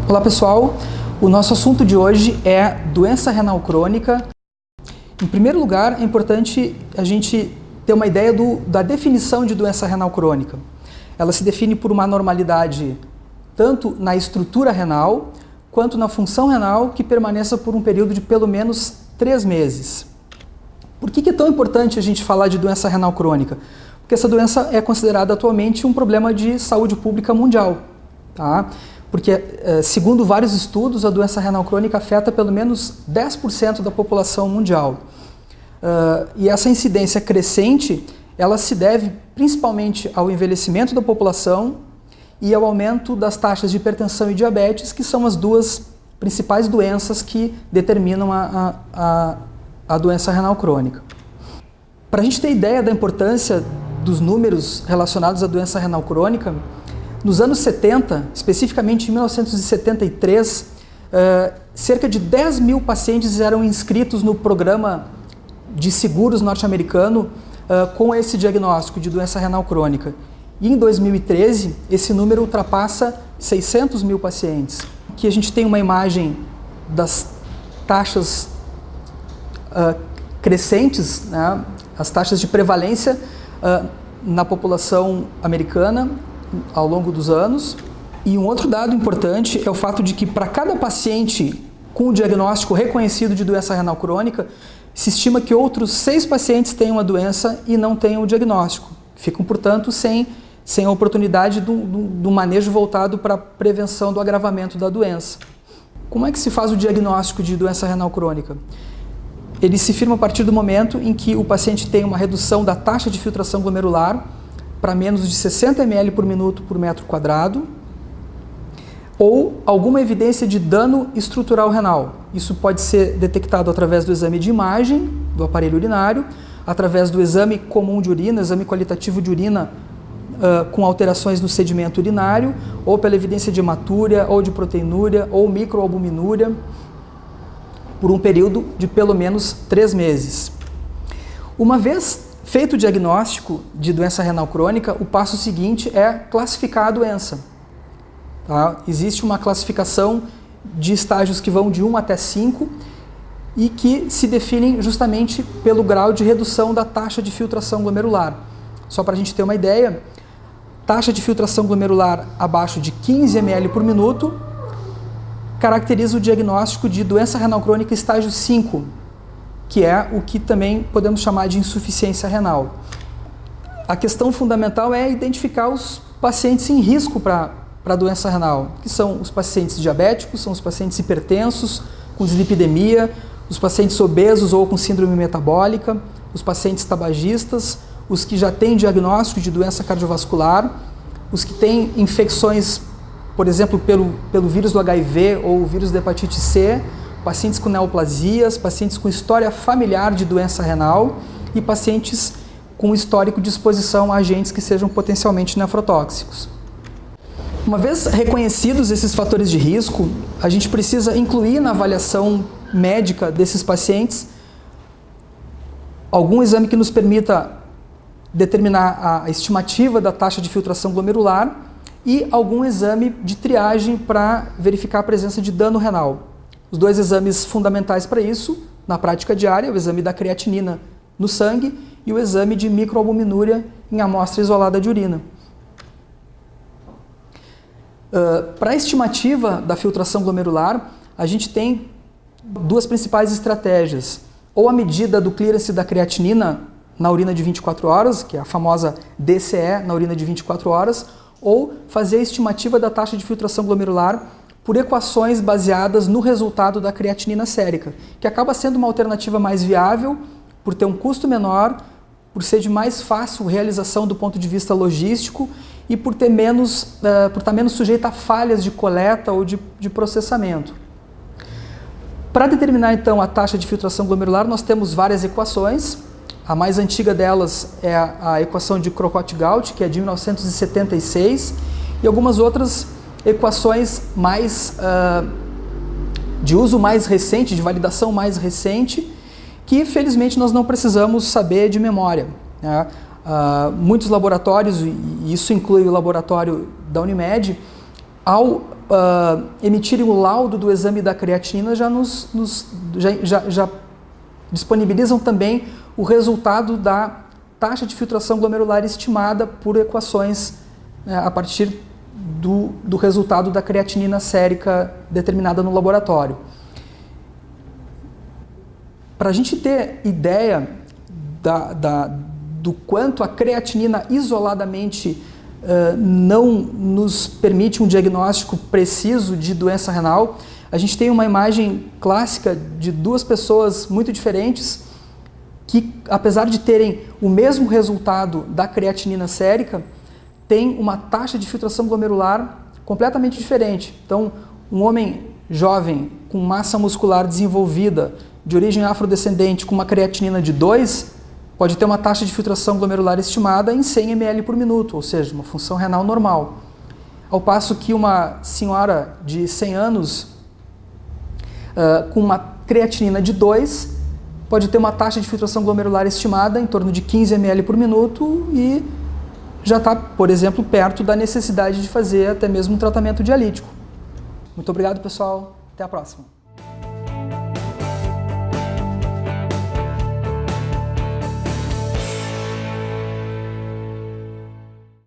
Olá pessoal, o nosso assunto de hoje é doença renal crônica. Em primeiro lugar, é importante a gente ter uma ideia da definição de doença renal crônica. Ela se define por uma anormalidade tanto na estrutura renal quanto na função renal que permaneça por um período de pelo menos 3 meses. Por que é tão importante a gente falar de doença renal crônica? Porque essa doença é considerada atualmente um problema de saúde pública mundial, tá? Porque, segundo vários estudos, a doença renal crônica afeta pelo menos 10% da população mundial. E essa incidência crescente, ela se deve principalmente ao envelhecimento da população e ao aumento das taxas de hipertensão e diabetes, que são as duas principais doenças que determinam a doença renal crônica. Para a gente ter ideia da importância dos números relacionados à doença renal crônica, nos anos 70, especificamente em 1973, cerca de 10 mil pacientes eram inscritos no programa de seguros norte-americano com esse diagnóstico de doença renal crônica. E em 2013, esse número ultrapassa 600 mil pacientes. Aqui a gente tem uma imagem das taxas crescentes, né, as taxas de prevalência na população americana ao longo dos anos. E um outro dado importante é o fato de que para cada paciente com o diagnóstico reconhecido de doença renal crônica, se estima que outros 6 pacientes tenham a doença e não tenham o diagnóstico. Ficam, portanto, sem a oportunidade do manejo voltado para a prevenção do agravamento da doença. Como é que se faz o diagnóstico de doença renal crônica? Ele se firma a partir do momento em que o paciente tem uma redução da taxa de filtração glomerular para menos de 60 ml por minuto por metro quadrado, ou alguma evidência de dano estrutural renal. Isso pode ser detectado através do exame de imagem do aparelho urinário, através do exame comum de urina, exame qualitativo de urina com alterações no sedimento urinário, ou pela evidência de hematúria, ou de proteinúria, ou microalbuminúria, por um período de pelo menos 3 meses. Uma vez feito o diagnóstico de doença renal crônica, o passo seguinte é classificar a doença. Tá? Existe uma classificação de estágios que vão de 1 até 5 e que se definem justamente pelo grau de redução da taxa de filtração glomerular. Só para a gente ter uma ideia, taxa de filtração glomerular abaixo de 15 ml por minuto caracteriza o diagnóstico de doença renal crônica estágio 5, que é o que também podemos chamar de insuficiência renal. A questão fundamental é identificar os pacientes em risco para a doença renal, que são os pacientes diabéticos, são os pacientes hipertensos, com dislipidemia, os pacientes obesos ou com síndrome metabólica, os pacientes tabagistas, os que já têm diagnóstico de doença cardiovascular, os que têm infecções, por exemplo, pelo vírus do HIV ou o vírus da hepatite C, pacientes com neoplasias, pacientes com história familiar de doença renal e pacientes com histórico de exposição a agentes que sejam potencialmente nefrotóxicos. Uma vez reconhecidos esses fatores de risco, a gente precisa incluir na avaliação médica desses pacientes algum exame que nos permita determinar a estimativa da taxa de filtração glomerular e algum exame de triagem para verificar a presença de dano renal. Os 2 exames fundamentais para isso, na prática diária, o exame da creatinina no sangue e o exame de microalbuminúria em amostra isolada de urina. Para a estimativa da filtração glomerular, a gente tem 2 principais estratégias. Ou a medida do clearance da creatinina na urina de 24 horas, que é a famosa DCE na urina de 24 horas, ou fazer a estimativa da taxa de filtração glomerular por equações baseadas no resultado da creatinina sérica, que acaba sendo uma alternativa mais viável, por ter um custo menor, por ser de mais fácil realização do ponto de vista logístico e por estar menos sujeita a falhas de coleta ou de processamento. Para determinar então a taxa de filtração glomerular, nós temos várias equações. A mais antiga delas é a equação de Crocott-Gault, que é de 1976, e algumas outras equações de uso mais recente, de validação mais recente, que felizmente nós não precisamos saber de memória, né? Muitos laboratórios, e isso inclui o laboratório da Unimed, ao emitirem o laudo do exame da creatinina já disponibilizam também o resultado da taxa de filtração glomerular estimada por equações a partir do resultado da creatinina sérica determinada no laboratório. Para a gente ter ideia do quanto a creatinina isoladamente não nos permite um diagnóstico preciso de doença renal, a gente tem uma imagem clássica de duas pessoas muito diferentes que, apesar de terem o mesmo resultado da creatinina sérica, tem uma taxa de filtração glomerular completamente diferente. Então, um homem jovem com massa muscular desenvolvida, de origem afrodescendente, com uma creatinina de 2, pode ter uma taxa de filtração glomerular estimada em 100 ml por minuto, ou seja, uma função renal normal. Ao passo que uma senhora de 100 anos com uma creatinina de 2 pode ter uma taxa de filtração glomerular estimada em torno de 15 ml por minuto e já está, por exemplo, perto da necessidade de fazer até mesmo um tratamento dialítico. Muito obrigado, pessoal. Até a próxima.